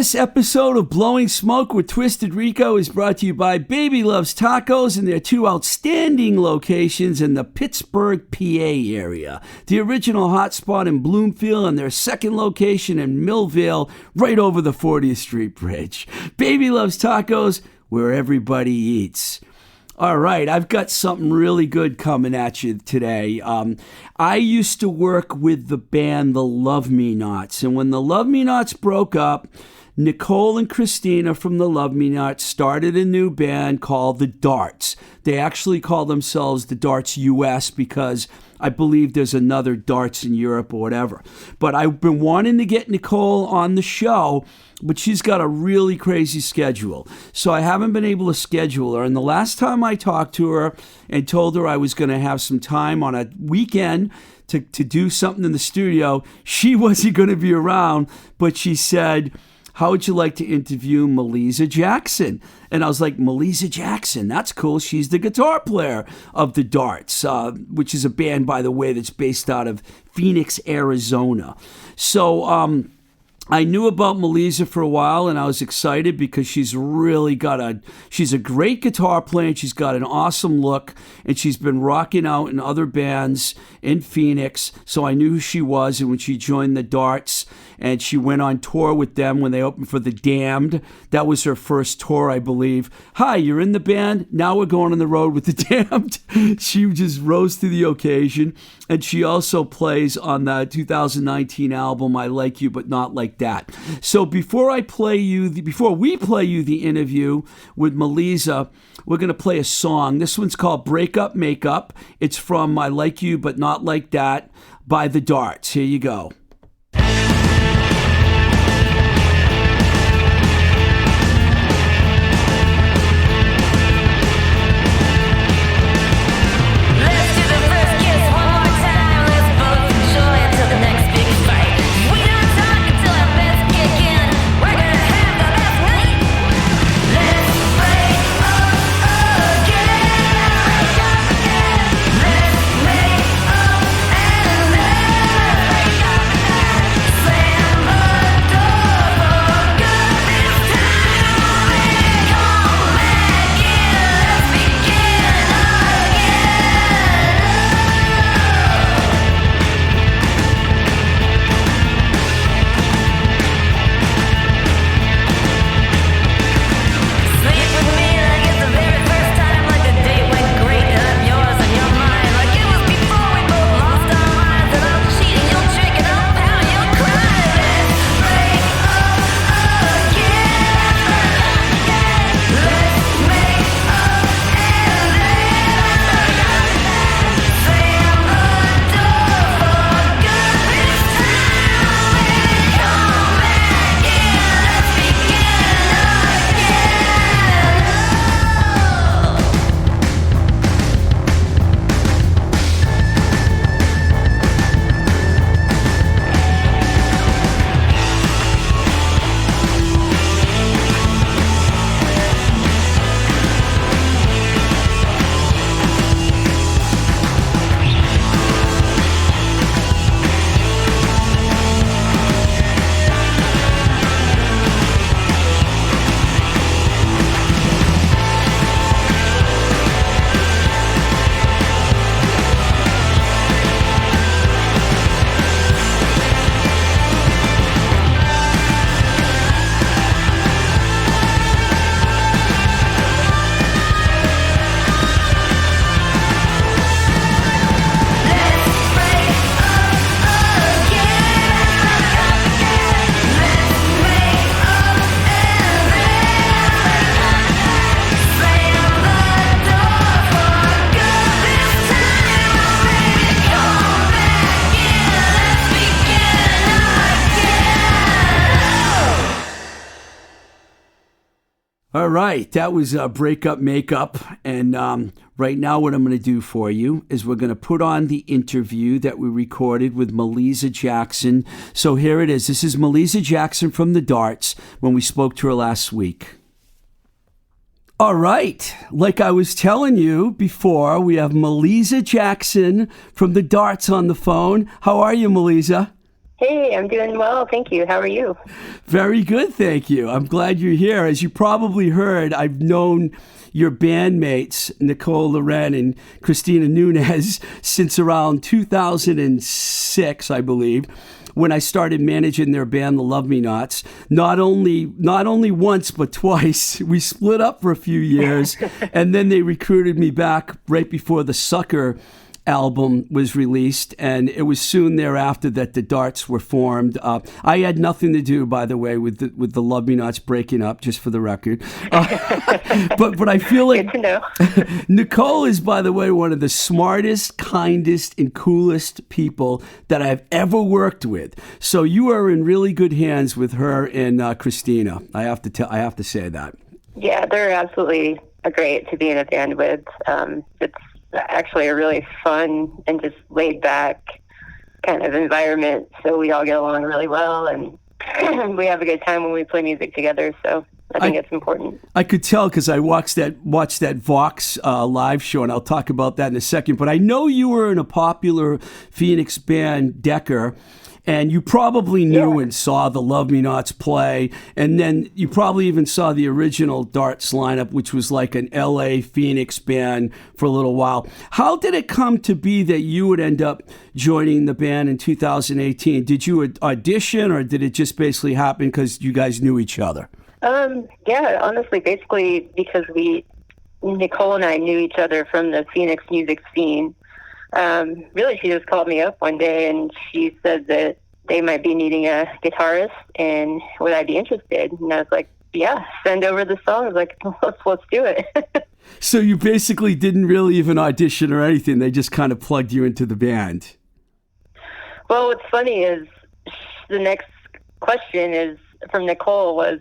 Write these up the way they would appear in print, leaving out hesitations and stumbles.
This episode of Blowing Smoke with Twisted Rico is brought to you by Baby Loves Tacos and their two outstanding locations in the Pittsburgh, PA area. The original hotspot in Bloomfield and their second location in Millvale, right over the 40th Street Bridge. Baby Loves Tacos, where everybody eats. All right, I've got something really good coming at you today. I used to work with the band The Love Me Nots, and when the Love Me Nots broke up, Nicole and Christina from the Love Me Nots started a new band called The Darts. They actually call themselves The Darts US because I believe there's another Darts in Europe or whatever. But I've been wanting to get Nicole on the show, but she's got a really crazy schedule. So I haven't been able to schedule her. And the last time I talked to her and told her I was going to have some time on a weekend to do something in the studio, she wasn't going to be around, but she said, how would you like to interview Meliza Jackson? And I was like, Meliza Jackson, that's cool. She's the guitar player of The Darts, which is a band, by the way, that's based out of Phoenix, Arizona. So I knew about Meliza for a while, and I was excited because she's a great guitar player, and she's got an awesome look, and she's been rocking out in other bands in Phoenix, so I knew who she was. And when she joined The Darts, and she went on tour with them when they opened for The Damned, that was her first tour, I believe. Hi, you're in the band, now we're going on the road with The Damned. She just rose to the occasion, and she also plays on the 2019 album, I Like You But Not Like That. So before we play you the interview with Meliza, we're going to play a song. This one's called Breakup, Makeup. It's from I Like You But Not Like That by The Darts. Here you go. All right, that was Breakup, Makeup, and right now what I'm going to do for you is we're going to put on the interview that we recorded with Meliza Jackson. So here it is. This is Meliza Jackson from The Darts when we spoke to her last week. All right, like I was telling you before, we have Meliza Jackson from The Darts on the phone. How are you, Meliza? Hey, I'm doing well, thank you. How are you? Very good, thank you. I'm glad you're here. As you probably heard, I've known your bandmates, Nicole Loren and Christina Nunez, since around 2006, I believe, when I started managing their band, the Love Me Nots. Not only once, but twice. We split up for a few years, and then they recruited me back right before the Sucker album was released, and it was soon thereafter that the Darts were formed. I had nothing to do, by the way, with the Love Me Nots breaking up, just for the record. But I feel like Good to know. Nicole is, by the way, one of the smartest, kindest, and coolest people that I've ever worked with. So you are in really good hands with her and Christina. I have to say that. Yeah, they're absolutely great to be in a band with. It's actually a really fun and just laid back kind of environment, so we all get along really well, and we have a good time when we play music together, so I think it's important. I could tell because I watched that Vox live show, and I'll talk about that in a second, but I know you were in a popular Phoenix band, Decker, and you probably knew and saw the Love Me Nots play, and then you probably even saw the original Darts lineup, which was like an LA Phoenix band for a little while. How did it come to be that you would end up joining the band in 2018? Did you audition, or did it just basically happen because you guys knew each other? Yeah, honestly, basically because Nicole and I knew each other from the Phoenix music scene. Really, she just called me up one day and she said that they might be needing a guitarist and would I be interested? And I was like, yeah, send over the songs. Like, let's do it. So you basically didn't really even audition or anything. They just kind of plugged you into the band. Well, what's funny is the next question is from Nicole was,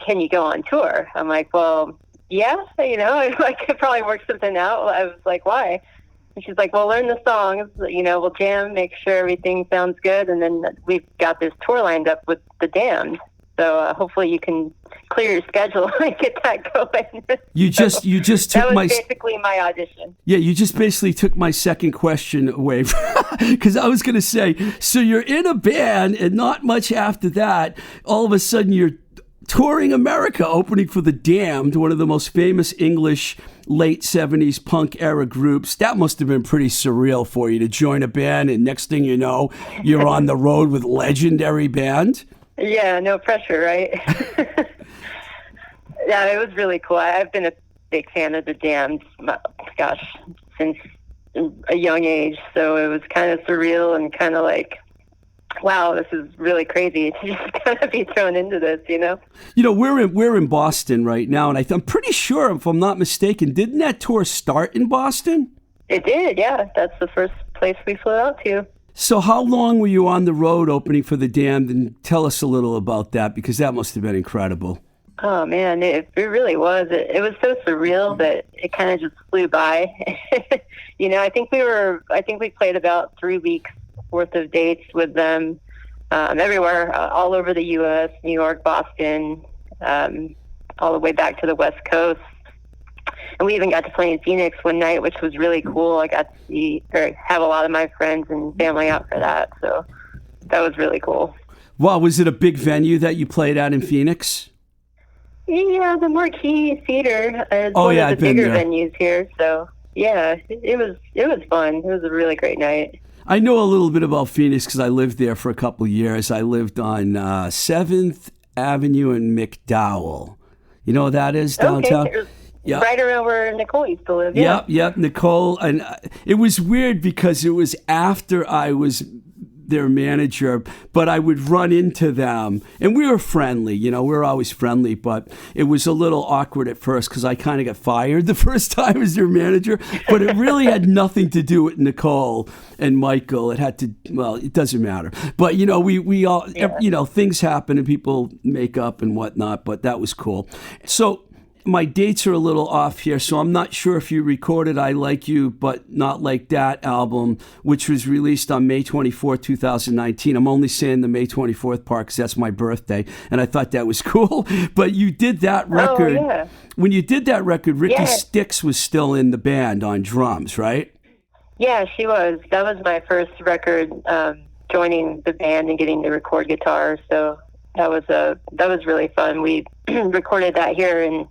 can you go on tour? I'm like, well, yeah, I could probably work something out. I was like, why? And she's like, well, learn the songs, we'll jam, make sure everything sounds good. And then we've got this tour lined up with The Damned. So hopefully you can clear your schedule and get that going. You just took that was basically my audition. Yeah, you just basically took my second question away. Because I was going to say, so you're in a band and not much after that, all of a sudden you're touring America, opening for The Damned, one of the most famous English late 70s punk era groups. That must have been pretty surreal for you to join a band, and next thing you know, you're on the road with legendary band. Yeah, no pressure, right? Yeah, it was really cool. I've been a big fan of The Damned, since a young age, so it was kind of surreal and kind of like, wow, this is really crazy to just kind of be thrown into this, we're in Boston right now, and I'm pretty sure, if I'm not mistaken, didn't that tour start in Boston? It did, yeah. That's the first place we flew out to. So how long were you on the road opening for The Damned? And tell us a little about that, because that must have been incredible. Oh, man, it really was. It was so surreal that it kind of just flew by. I think we played about 3 weeks worth of dates with them everywhere, all over the U.S., New York, Boston, all the way back to the West Coast. And we even got to play in Phoenix one night, which was really cool. I got to have a lot of my friends and family out for that, so that was really cool. Wow, was it a big venue that you played at in Phoenix? Yeah, the Marquee Theater is one of the bigger venues here, so yeah, it was fun. It was a really great night. I know a little bit about Phoenix because I lived there for a couple of years. I lived on 7th Avenue in McDowell. You know what that is, downtown? Okay. Yep. Right around where Nicole used to live. Yep, Nicole. And it was weird because it was after I was their manager, but I would run into them, and we were friendly, we were always friendly, but it was a little awkward at first because I kind of got fired the first time as their manager, but it really had nothing to do with Nicole and Michael. It had to, it doesn't matter, but we all, things happen and people make up and whatnot, but that was cool. So my dates are a little off here, so I'm not sure if you recorded I Like You, But Not Like That album, which was released on May 24, 2019. I'm only saying the May 24th part because that's my birthday, and I thought that was cool. But you did that record. Oh, yeah. When you did that record, Ricky Styx was still in the band on drums, right? Yeah, she was. That was my first record joining the band and getting to record guitar. So that was really fun. We recorded that here in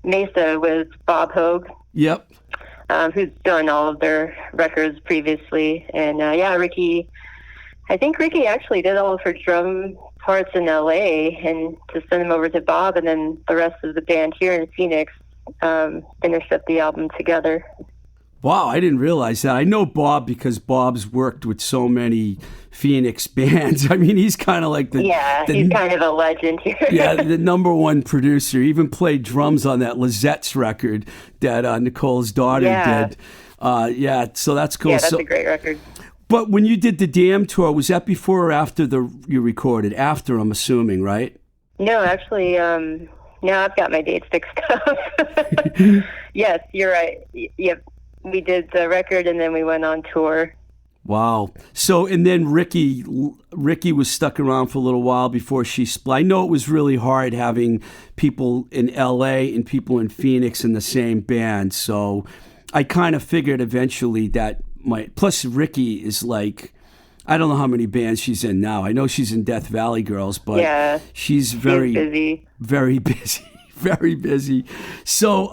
Mesa with Bob Hogue. Yep. Who's done all of their records previously. And Ricky, I think Ricky actually did all of her drum parts in LA and to send them over to Bob, and then the rest of the band here in Phoenix finished up the album together. Wow, I didn't realize that. I know Bob because Bob's worked with so many Phoenix bands. I mean, he's kind of like he's kind of a legend here. Yeah, the number one producer. He even played drums on that Lizette's record that Nicole's daughter did. So that's cool. Yeah, that's a great record. But when you did the Damn tour, was that before or after you recorded? After, I'm assuming, right? No, actually, now I've got my dates mixed up. Yes, you're right. Yep. We did the record and then we went on tour. Wow. So, and then Ricky was stuck around for a little while before she split. I know it was really hard having people in LA and people in Phoenix in the same band. So I kind of figured eventually that plus Ricky is like, I don't know how many bands she's in now. I know she's in Death Valley Girls, but she's very busy. Very busy. Very busy. So,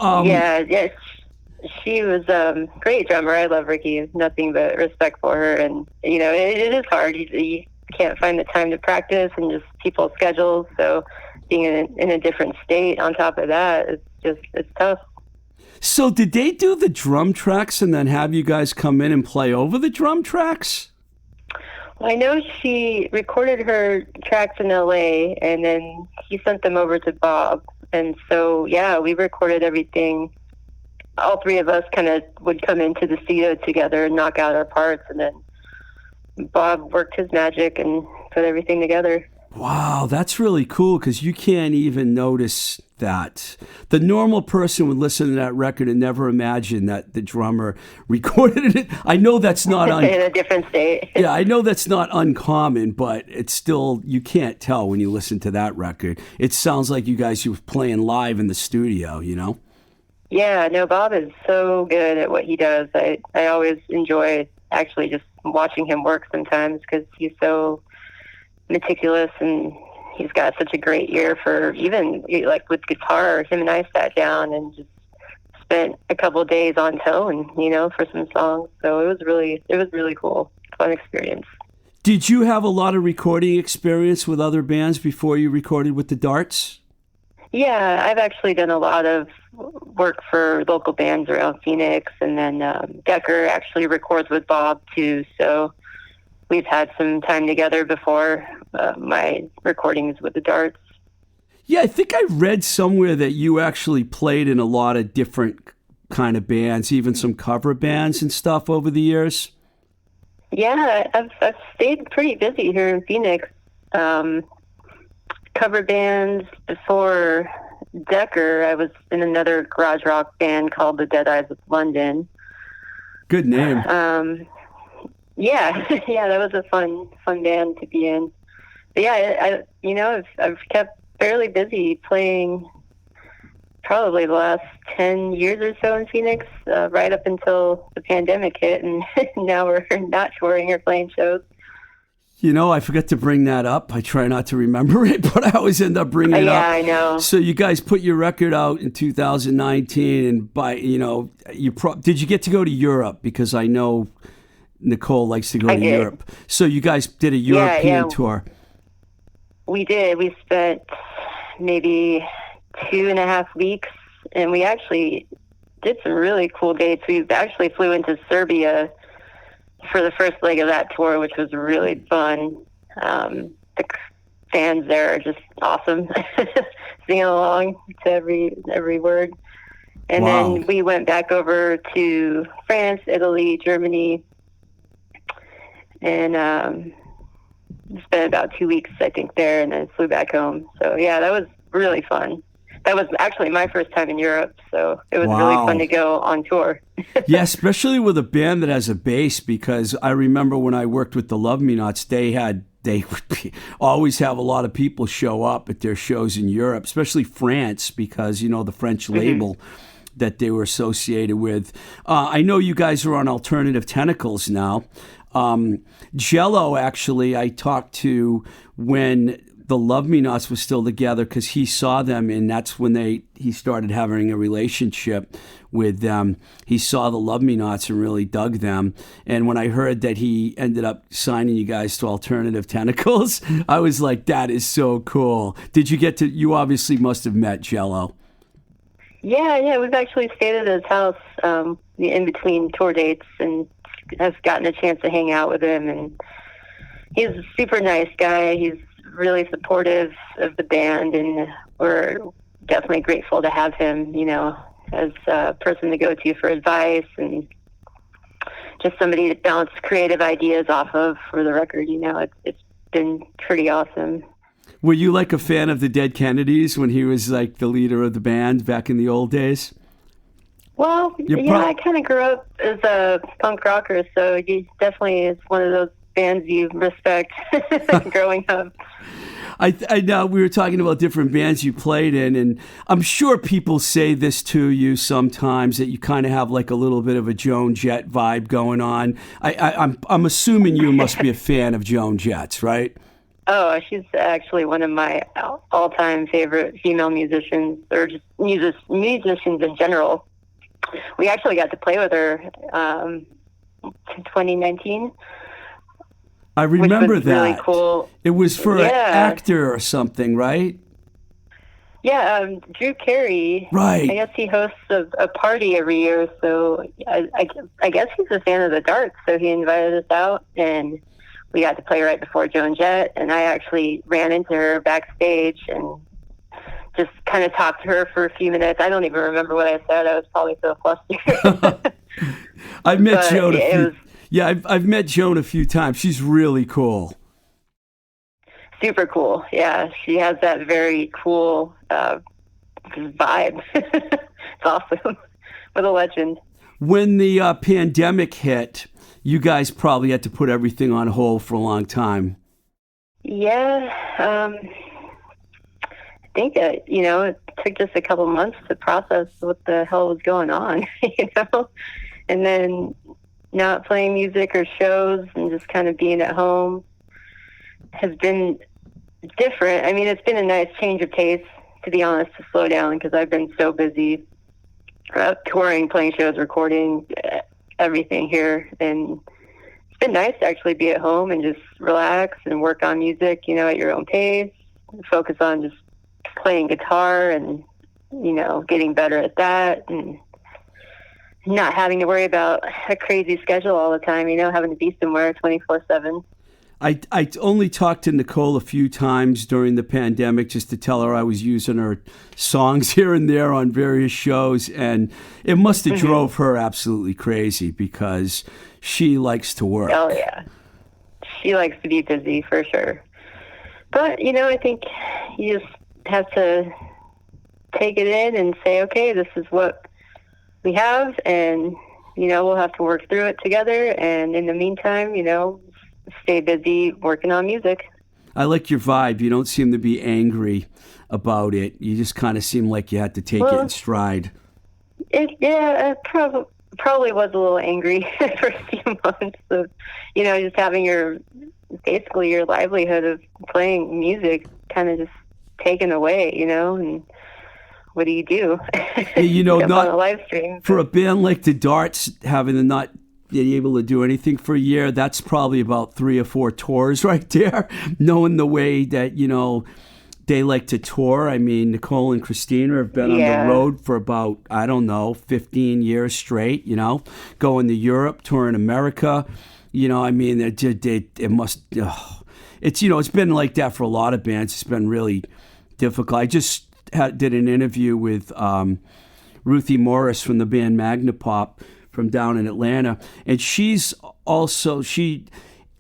she was a great drummer. I love Ricky. Nothing but respect for her. And, it is hard. You can't find the time to practice and just people's schedules. So being in a different state on top of that, it's tough. So did they do the drum tracks and then have you guys come in and play over the drum tracks? Well, I know she recorded her tracks in LA and then he sent them over to Bob. And so, we recorded everything. All three of us kind of would come into the studio together and knock out our parts, and then Bob worked his magic and put everything together. Wow, that's really cool because you can't even notice that. The normal person would listen to that record and never imagine that the drummer recorded it. I know that's not in a different state. Yeah, I know that's not uncommon, but it's still, you can't tell when you listen to that record. It sounds like you guys were playing live in the studio, Yeah, no, Bob is so good at what he does. I always enjoy actually just watching him work sometimes because he's so meticulous and he's got such a great ear for even like with guitar. Him and I sat down and just spent a couple of days on tone, for some songs. So it was really cool, fun experience. Did you have a lot of recording experience with other bands before you recorded with the Darts? Yeah, I've actually done a lot of work for local bands around Phoenix, and then Decker actually records with Bob too, so we've had some time together before my recordings with the Darts. Yeah, I think I read somewhere that you actually played in a lot of different kind of bands, even some cover bands and stuff over the years. Yeah, I've stayed pretty busy here in Phoenix. Cover bands before Decker. I was in another garage rock band called the Dead Eyes of London. Good name. That was a fun band to be in. But I've kept fairly busy playing probably the last 10 years or so in Phoenix, right up until the pandemic hit, and now we're not touring or playing shows. I forgot to bring that up. I try not to remember it, but I always end up bringing it up. Yeah, I know. So you guys put your record out in 2019, and did you get to go to Europe? Because I know Nicole likes to go to Europe. So you guys did a European tour. We did. We spent maybe 2.5 weeks, and we actually did some really cool dates. We actually flew into Serbia for the first leg of that tour, which was really fun. The fans there are just awesome, singing along to every word. And then we went back over to France, Italy, Germany, and spent about 2 weeks, I think, there, and then flew back home. So that was really fun. That was actually my first time in Europe, so it was really fun to go on tour. Yeah, especially with a band that has a bass, because I remember when I worked with the Love Me Nots, they would always have a lot of people show up at their shows in Europe, especially France, because, the French label that they were associated with. I know you guys are on Alternative Tentacles now. Jello, actually, I talked to when the Love Me Nots was still together because he saw them, and that's when he started having a relationship with them. He saw the Love Me Nots and really dug them. And when I heard that he ended up signing you guys to Alternative Tentacles, I was like, that is so cool. Did you you obviously must have met Jello. Yeah, we've actually stayed at his house in between tour dates, and have gotten a chance to hang out with him. And he's a super nice guy. He's really supportive of the band, and we're definitely grateful to have him, as a person to go to for advice, and just somebody to bounce creative ideas off of for the record. It's been pretty awesome. Were you like a fan of the Dead Kennedys when he was like the leader of the band back in the old days? Well, I kind of grew up as a punk rocker, so he definitely is one of those bands you respect growing up. I know we were talking about different bands you played in, and I'm sure people say this to you sometimes, that you kind of have like a little bit of a Joan Jett vibe going on. I'm assuming you must be a fan of Joan Jett's, right? Oh, she's actually one of my all-time favorite female musicians, or just musicians in general. We actually got to play with her in 2019. I remember which was that. Really cool. It was for an actor or something, right? Yeah, Drew Carey. Right. I guess he hosts a party every year, so I guess he's a fan of the darts, so he invited us out, and we got to play right before Joan Jett, and I actually ran into her backstage and just kind of talked to her for a few minutes. I don't even remember what I said. I was probably so flustered. I've met Joan I've met Joan a few times. She's really cool. Super cool. Yeah, she has that very cool vibe. It's awesome. What a legend. When the pandemic hit, you guys probably had to put everything on hold for a long time. Yeah. I think that, it took just a couple months to process what the hell was going on, and then not playing music or shows and just kind of being at home has been different. I mean, it's been a nice change of pace, to be honest, to slow down, because I've been so busy touring, playing shows, recording, everything here. And it's been nice to actually be at home and just relax and work on music, at your own pace, focus on just playing guitar and, getting better at that, and not having to worry about a crazy schedule all the time, having to be somewhere 24/7. I only talked to Nicole a few times during the pandemic just to tell her I was using her songs here and there on various shows, and it must have drove her absolutely crazy because she likes to work. Oh, yeah. She likes to be busy, for sure. But, I think you just have to take it in and say, okay, this is what we have, and, we'll have to work through it together. And in the meantime, stay busy working on music. I like your vibe. You don't seem to be angry about it. You just kind of seem like you had to take it in stride. I probably was a little angry for a few months of, just having basically your livelihood of playing music kind of just taken away, and what do you do? Not on a live stream. For a band like the Darts, having to not be able to do anything for a year, that's probably about 3 or 4 tours right there. Knowing the way that, they like to tour. I mean, Nicole and Christina have been on the road for about, 15 years straight, going to Europe, touring America. It must, it's been like that for a lot of bands. It's been really difficult. I just did an interview with Ruthie Morris from the band Magnapop from down in Atlanta, and she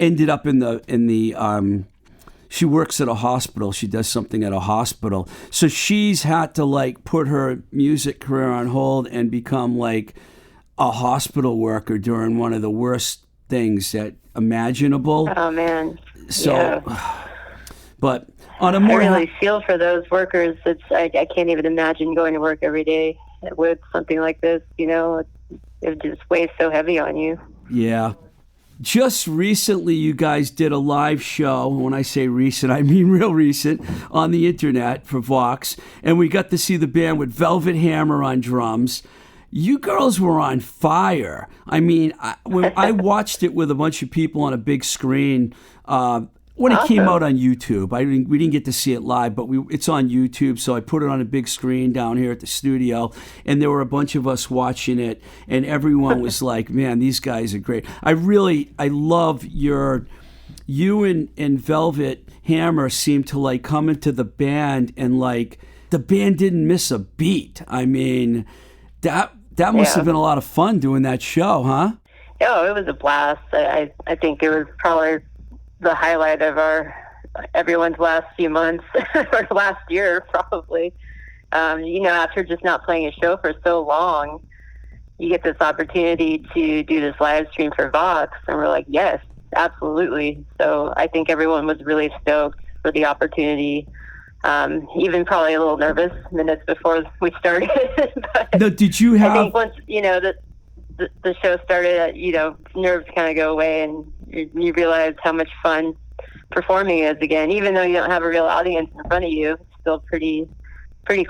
ended up in the she works at a hospital. She does something at a hospital, so she's had to put her music career on hold and become like a hospital worker during one of the worst things that imaginable. Oh man. So yeah. But on a more, I really feel for those workers. I can't even imagine going to work every day with something like this. It just weighs so heavy on you. Yeah. Just recently, you guys did a live show. When I say recent, I mean real recent, on the internet for Vox. And we got to see the band with Velvet Hammer on drums. You girls were on fire. I mean, when I watched it with a bunch of people on a big screen, when it came out on YouTube. We didn't get to see it live, but it's on YouTube, so I put it on a big screen down here at the studio, and there were a bunch of us watching it, and everyone was like, man, these guys are great. I love you and Velvet Hammer seem to like come into the band, and like the band didn't miss a beat. I mean, that must have been a lot of fun doing that show, huh? Oh, it was a blast. I think it was probably the highlight of everyone's last few months or last year, probably. After just not playing a show for so long, you get this opportunity to do this live stream for Vox, and we're like, yes, absolutely. So I think everyone was really stoked for the opportunity. Even probably a little nervous minutes before we started. Now, did you have? I think once the show started, nerves kind of go away, and you realize how much fun performing is again. Even though you don't have a real audience in front of you, it's still pretty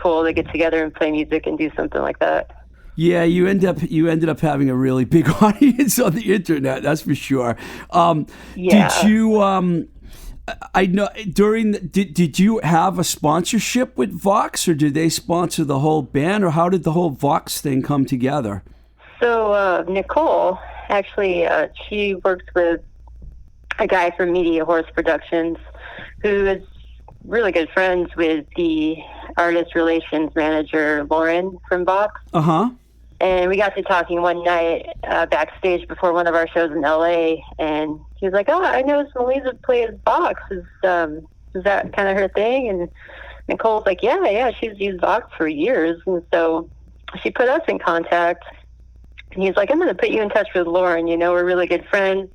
cool to get together and play music and do something like that. Yeah, you ended up having a really big audience on the internet. That's for sure. Did you? I know did you have a sponsorship with Vox, or did they sponsor the whole band, or how did the whole Vox thing come together? So Nicole, actually, she works with a guy from Media Horse Productions who is really good friends with the artist relations manager, Lauren from Vox. Uh-huh. And we got to talking one night backstage before one of our shows in L.A., and he was like, oh, I know Meliza plays Vox. Is that kind of her thing? And Nicole's like, yeah, she's used Vox for years. And so she put us in contact. And he's like, I'm going to put you in touch with Lauren. We're really good friends.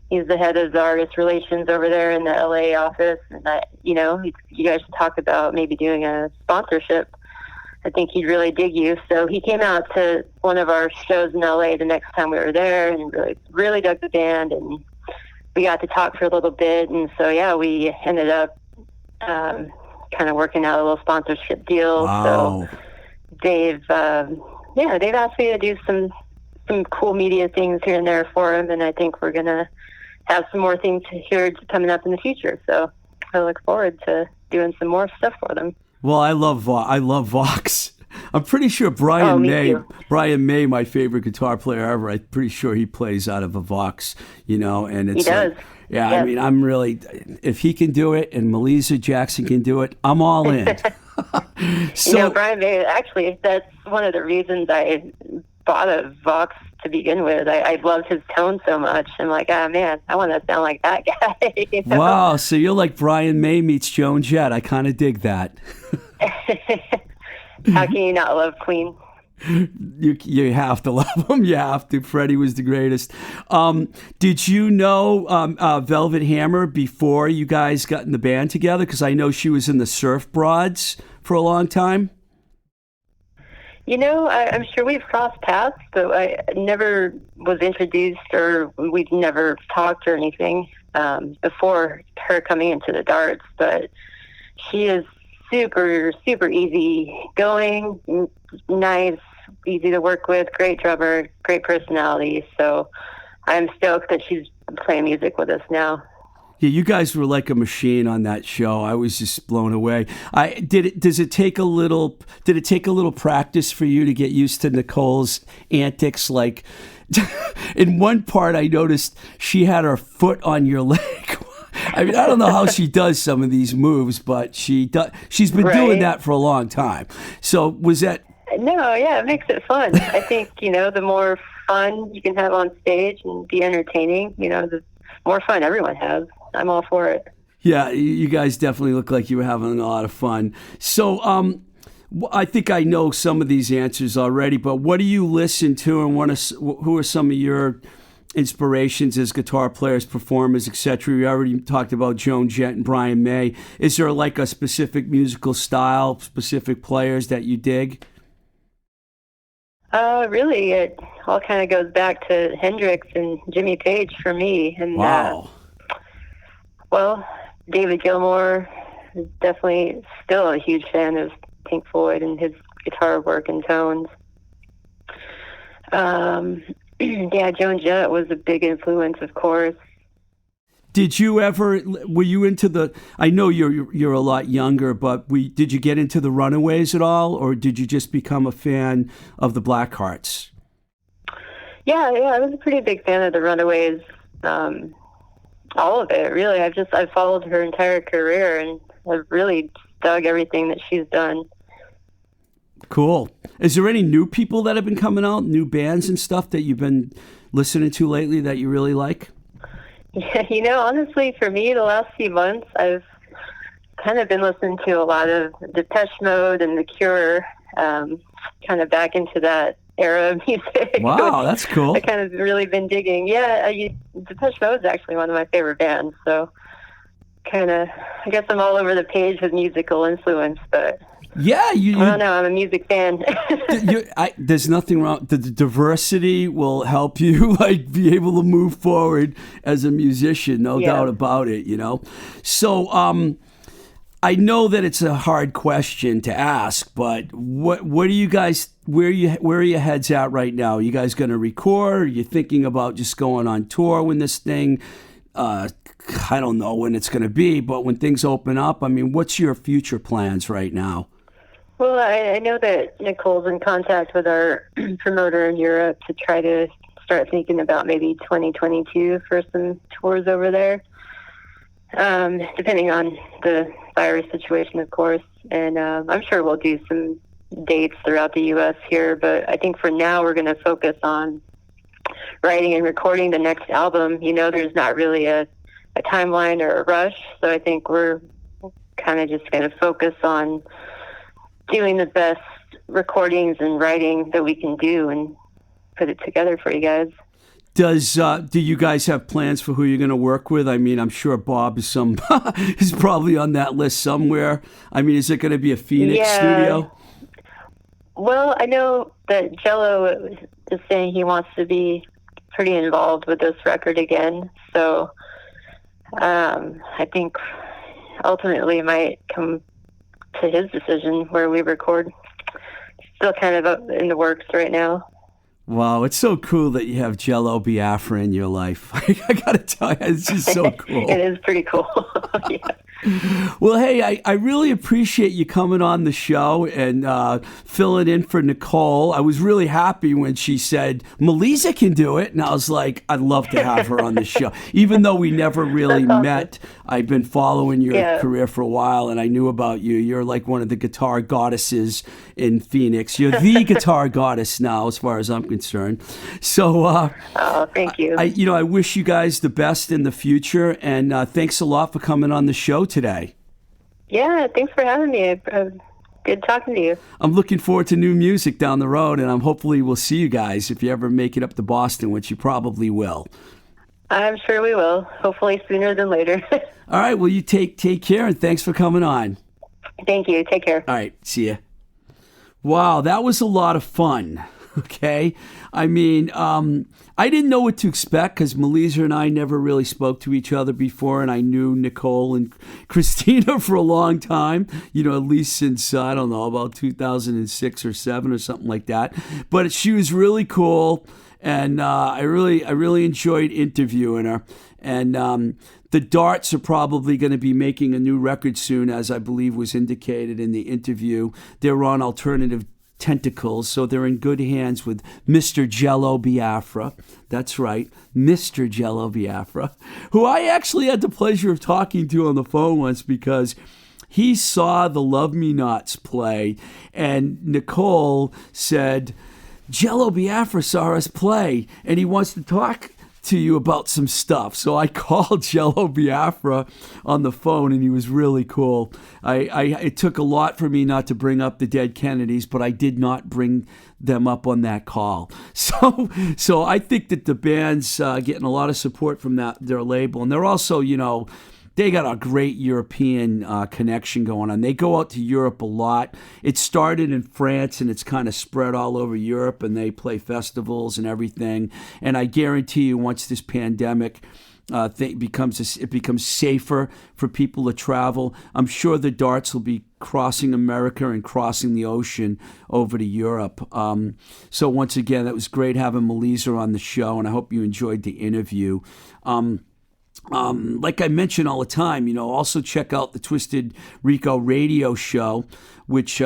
He's the head of the artist relations over there in the LA office. And you guys should talk about maybe doing a sponsorship. I think he'd really dig you. So he came out to one of our shows in LA the next time we were there, and really dug the band. And we got to talk for a little bit. And so, yeah, we ended up kind of working out a little sponsorship deal. Wow. So they've asked me to do some cool media things here and there for him, and I think we're gonna have some more things here coming up in the future. So I look forward to doing some more stuff for them. Well, I love Vox. I'm pretty sure Brian May, my favorite guitar player ever. I'm pretty sure he plays out of a Vox. And it's he does. Yeah, yes. I mean, I'm really, if he can do it and Meliza Jackson can do it, I'm all in. So Brian May, actually, that's one of the reasons I bought a Vox to begin with. I loved his tone so much. I'm like, man, I want to sound like that guy. Wow, so you're like Brian May meets Joan Jett. I kind of dig that. How can you not love Queen? You have to love him. You have to. Freddie was the greatest. Did you know Velvet Hammer before you guys got in the band together? Because I know she was in the Surf Broads for a long time. I'm sure we've crossed paths, but I never was introduced, or we've never talked or anything before her coming into the Darts. But she is super, super easy going, nice, easy to work with, great drummer, great personality. So I'm stoked that she's playing music with us now. Yeah, you guys were like a machine on that show. I was just blown away. Did it take a little practice for you to get used to Nicole's antics? Like, in one part, I noticed she had her foot on your leg. I mean, I don't know how she does some of these moves, but she's been doing that for a long time. So was that? No, yeah, it makes it fun. I think, the more fun you can have on stage and be entertaining, the more fun everyone has. I'm all for it. Yeah, you guys definitely look like you were having a lot of fun. So I think I know some of these answers already, but what do you listen to, and who are some of your inspirations as guitar players, performers, etc.? We already talked about Joan Jett and Brian May. Is there like a specific musical style, specific players that you dig? Really, it all kind of goes back to Hendrix and Jimmy Page for me. And, Wow. well, David Gilmour is definitely still a huge fan of Pink Floyd and his guitar work and tones. Yeah, Joan Jett was a big influence, of course. Did you ever, were you into I know you're a lot younger, but did you get into the Runaways at all, or did you just become a fan of the Blackhearts? Yeah, I was a pretty big fan of the Runaways. All of it, really. I've followed her entire career, and I've really dug everything that she's done. Cool. Is there any new people that have been coming out, new bands and stuff that you've been listening to lately that you really like? Yeah, honestly, for me, the last few months, I've kind of been listening to a lot of Depeche Mode and The Cure, kind of back into that era of music. Wow, that's cool. I kind of really been digging. Yeah, Depeche Mode is actually one of my favorite bands, so kind of, I guess I'm all over the page with musical influence, but... Yeah, I don't know. I'm a music fan. There's nothing wrong. The diversity will help you be able to move forward as a musician. No doubt about it. So I know that it's a hard question to ask, but what are you guys? Where are your heads at right now? Are you guys going to record? Are you thinking about just going on tour when this thing? I don't know when it's going to be, but when things open up, I mean, what's your future plans right now? Well, I know that Nicole's in contact with our promoter in Europe to try to start thinking about maybe 2022 for some tours over there, depending on the virus situation, of course. And I'm sure we'll do some dates throughout the U.S. here, but I think for now we're going to focus on writing and recording the next album. There's not really a timeline or a rush, so I think we're kind of just going to focus on doing the best recordings and writing that we can do and put it together for you guys. Do you guys have plans for who you're going to work with? I mean, I'm sure Bob is is probably on that list somewhere. I mean, is it going to be a Phoenix studio? Well, I know that Jello is saying he wants to be pretty involved with this record again. So I think ultimately it might come to his decision where we record. Still kind of up in the works right now. Wow, it's so cool that you have Jello Biafra in your life. I gotta tell you, it's just so cool. It is pretty cool. Yeah. Well, hey, I really appreciate you coming on the show and filling in for Nicole. I was really happy when she said, Meliza can do it. And I was like, I'd love to have her on the show. Even though we never really met, I've been following your career for a while, and I knew about you. You're like one of the guitar goddesses in Phoenix. You're the guitar goddess now, as far as I'm concerned. So, thank you. I wish you guys the best in the future, and thanks a lot for coming on the show today. Yeah, thanks for having me. Good talking to you. I'm looking forward to new music down the road, and hopefully we'll see you guys if you ever make it up to Boston, which you probably will. I'm sure we will. Hopefully sooner than later. All right. Well, you take care, and thanks for coming on. Thank you. Take care. All right. See ya. Wow, that was a lot of fun. Okay. I mean, I didn't know what to expect because Meliza and I never really spoke to each other before, and I knew Nicole and Christina for a long time, at least since, I don't know, about 2006 or 7 or something like that. But she was really cool, and I really enjoyed interviewing her. And the Darts are probably going to be making a new record soon, as I believe was indicated in the interview. They're on alternative Tentacles, so they're in good hands with Mr. Jello Biafra. That's right, Mr. Jello Biafra, who I actually had the pleasure of talking to on the phone once because he saw the Love Me Nots play, and Nicole said, Jello Biafra saw us play, and he wants to talk to you about some stuff. So I called Jello Biafra on the phone, and he was really cool. It took a lot for me not to bring up the Dead Kennedys, but I did not bring them up on that call. So I think that the band's getting a lot of support from their label, and they're also, they got a great European connection going on. They go out to Europe a lot. It started in France and it's kind of spread all over Europe, and they play festivals and everything. And I guarantee you, once this pandemic becomes safer for people to travel, I'm sure the Darts will be crossing America and crossing the ocean over to Europe. So once again, that was great having Meliza on the show, and I hope you enjoyed the interview. Like I mention all the time, also check out the Twisted Rico radio show, which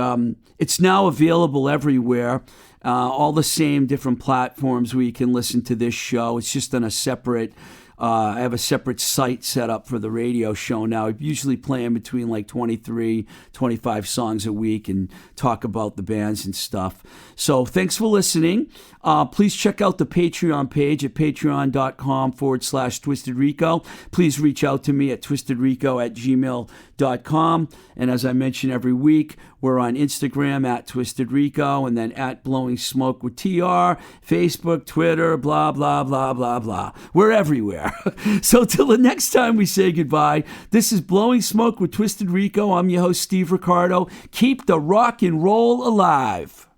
it's now available everywhere. All the same different platforms where you can listen to this show. It's just on a separate I have a separate site set up for the radio show now. I usually play in between like 23, 25 songs a week and talk about the bands and stuff. So thanks for listening. Please check out the Patreon page at patreon.com/twistedrico. Please reach out to me at twistedrico@gmail.com. And as I mention every week, we're on Instagram at twistedrico, and then at Blowing Smoke with TR, Facebook, Twitter, blah, blah, blah, blah, blah. We're everywhere. So till the next time we say goodbye, this is Blowing Smoke with Twisted Rico. I'm your host, Steve Ricardo. Keep the rock and roll alive.